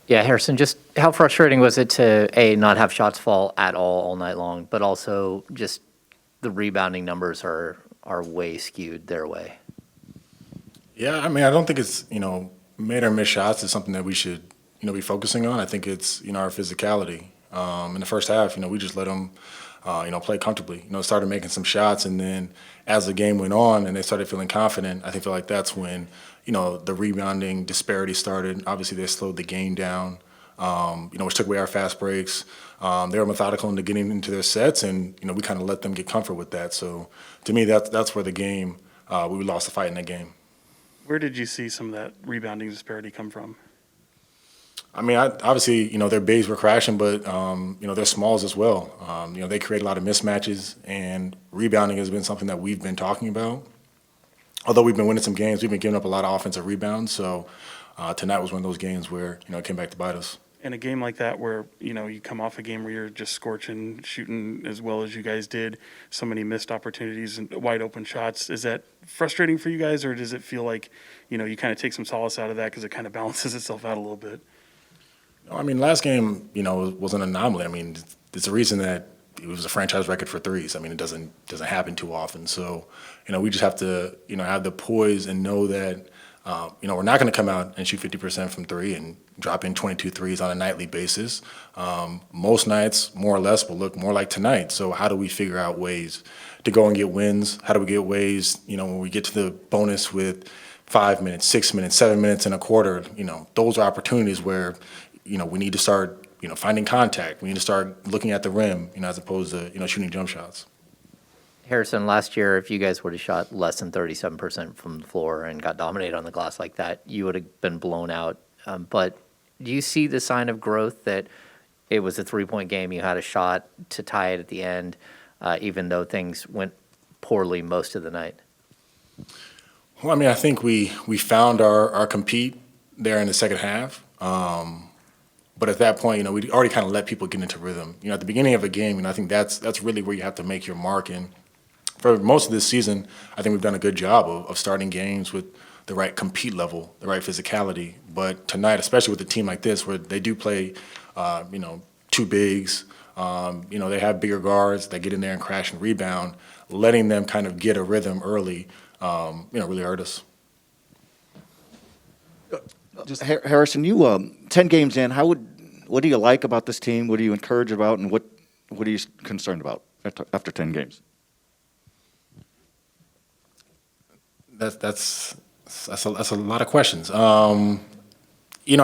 Yeah, Harrison, just how frustrating was it to A, not have shots fall at all night long, but also just the rebounding numbers are way skewed their way. Yeah, I mean, I don't think it's, made or miss shots is something that we should, be focusing on. I think it's, our physicality. In the first half, we just let them, play comfortably. Started making some shots, and then as the game went on and they started feeling confident, I feel like that's when, the rebounding disparity started. Obviously, they slowed the game down, which took away our fast breaks. They were methodical into getting into their sets, and we kind of let them get comfort with that. So, to me, that's where the game we lost the fight in that game. Where did you see some of that rebounding disparity come from? I mean, obviously, their bigs were crashing, but their smalls as well. They create a lot of mismatches, and rebounding has been something that we've been talking about. Although we've been winning some games, we've been giving up a lot of offensive rebounds. So tonight was one of those games where it came back to bite us. In a game like that where, you come off a game where you're just scorching, shooting as well as you guys did, so many missed opportunities and wide open shots, is that frustrating for you guys, or does it feel like, you kind of take some solace out of that because it kind of balances itself out a little bit? I mean, last game, was an anomaly. I mean, it's a reason that it was a franchise record for threes. I mean, it doesn't happen too often. So, we just have to, have the poise and know that, we're not going to come out and shoot 50% from three and drop in 22 threes on a nightly basis. Most nights, more or less, will look more like tonight. So how do we figure out ways to go and get wins? How do we get ways, when we get to the bonus with 5 minutes, 6 minutes, 7 minutes and a quarter, those are opportunities where, we need to start, finding contact. We need to start looking at the rim, as opposed to, shooting jump shots. Harrison, last year, if you guys would have shot less than 37% from the floor and got dominated on the glass like that, you would have been blown out. But do you see the sign of growth that it was a three-point game, you had a shot to tie it at the end, even though things went poorly most of the night? Well, I mean, I think we found our compete there in the second half. But at that point, we already kind of let people get into rhythm. At the beginning of a game, I think that's really where you have to make your mark. And for most of this season, I think we've done a good job of starting games with the right compete level, the right physicality. But tonight, especially with a team like this, where they do play, two bigs, they have bigger guards that get in there and crash and rebound, letting them kind of get a rhythm early, really hurt us. Harrison, you 10 games in. What do you like about this team? What are you encouraged about, and what are you concerned about after 10 games? That's a lot of questions. I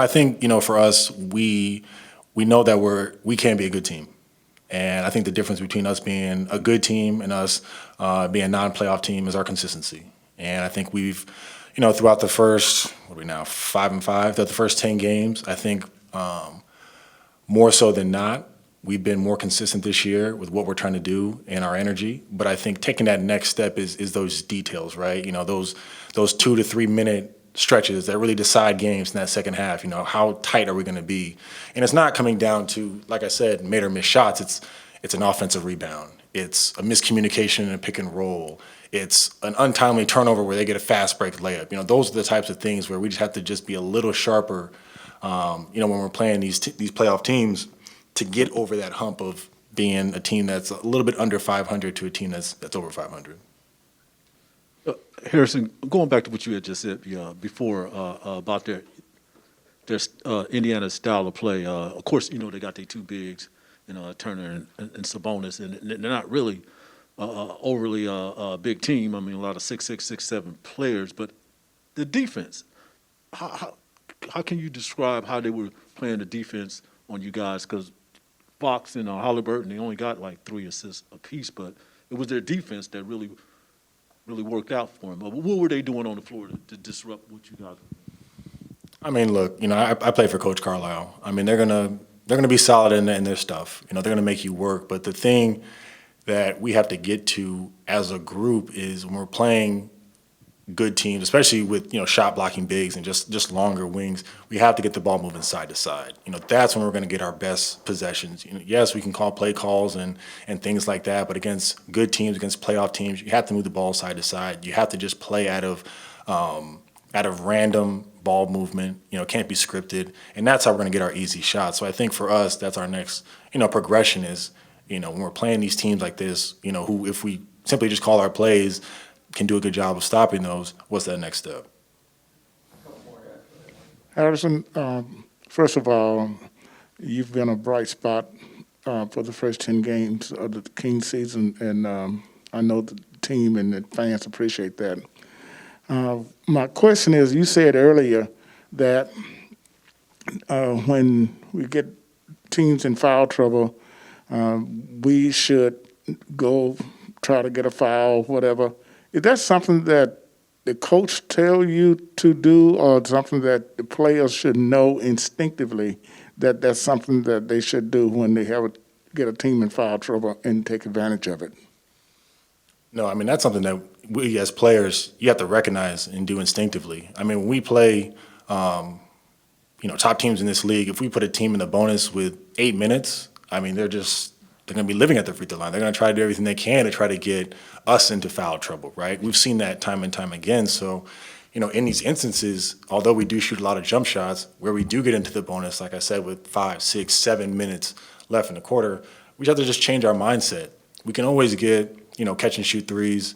think for us, we know that we can be a good team, and I think the difference between us being a good team and us being a non-playoff team is our consistency. And I think we've, throughout the first, what are we now, 5-5, throughout the first 10 games, I think more so than not, we've been more consistent this year with what we're trying to do and our energy. But I think taking that next step is those details, right? Those 2 to 3 minute stretches that really decide games in that second half. How tight are we going to be? And it's not coming down to, like I said, made or missed shots. It's an offensive rebound. It's a miscommunication in a pick and roll. It's an untimely turnover where they get a fast break layup. Those are the types of things where we just have to just be a little sharper, when we're playing these playoff teams, to get over that hump of being a team that's a little bit under 500 to a team that's over 500. Harrison, going back to what you had just said before about their Indiana style of play, of course, they got their two bigs, Turner and Sabonis, and they're not really overly big team. I mean, a lot of 6'6", 6'7" players, but the defense, how can you describe how they were playing the defense on you guys? Because Fox and Halliburton, they only got like 3 assists apiece, but it was their defense that really worked out for them. But what were they doing on the floor to disrupt what you guys? I mean, look, I play for Coach Carlisle. I mean, they're gonna be solid in their stuff. They're gonna make you work. But the thing that we have to get to as a group is when we're playing good teams, especially with shot blocking bigs and just longer wings, we have to get the ball moving side to side. That's when we're going to get our best possessions. Yes, we can call play calls and things like that, but against good teams, against playoff teams, you have to move the ball side to side. You have to just play out of out of random ball movement. It can't be scripted, and that's how we're going to get our easy shots. So I think for us, that's our next, progression is, when we're playing these teams like this, who if we simply just call our plays, can do a good job of stopping those. What's that next step? Harrison, first of all, you've been a bright spot for the first 10 games of the King season, and I know the team and the fans appreciate that. My question is, you said earlier that when we get teams in foul trouble, we should go try to get a foul, whatever. Is that something that the coach tell you to do, or something that the players should know instinctively that that's something that they should do when they get a team in foul trouble and take advantage of it? No, I mean, that's something that we as players, you have to recognize and do instinctively. I mean, when we play, top teams in this league, if we put a team in the bonus with 8 minutes, I mean, they're going to be living at the free throw line. They're going to try to do everything they can to try to get us into foul trouble, right? We've seen that time and time again. So, in these instances, although we do shoot a lot of jump shots, where we do get into the bonus, like I said, with 5, 6, 7 minutes left in the quarter, we have to just change our mindset. We can always get, catch and shoot threes,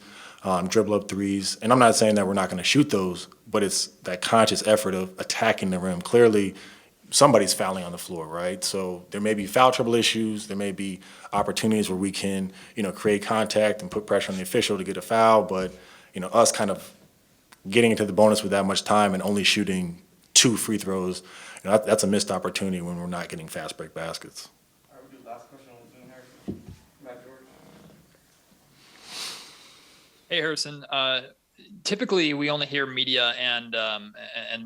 dribble up threes. And I'm not saying that we're not going to shoot those, but it's that conscious effort of attacking the rim. Clearly, somebody's fouling on the floor, right? So there may be foul trouble issues. There may be opportunities where we can, create contact and put pressure on the official to get a foul. But, us kind of getting into the bonus with that much time and only shooting 2 free throws, that's a missed opportunity when we're not getting fast break baskets. All right, we'll do last question on Zoom, Harrison. Matt George. Hey, Harrison. Typically, we only hear media and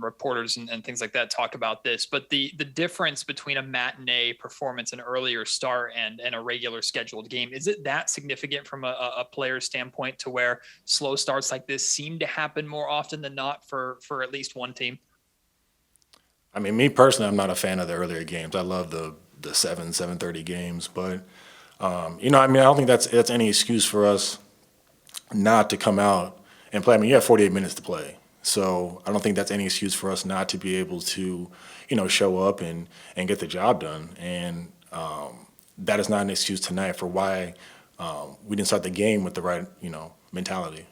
reporters and things like that talk about this, but the difference between a matinee performance, an earlier start, and a regular scheduled game, is it that significant from a player's standpoint to where slow starts like this seem to happen more often than not for at least one team? I mean, me personally, I'm not a fan of the earlier games. I love the 7:30 games, but I don't think that's any excuse for us not to come out and play. I mean, you have 48 minutes to play, so I don't think that's any excuse for us not to be able to, show up and get the job done. And that is not an excuse tonight for why we didn't start the game with the right, mentality.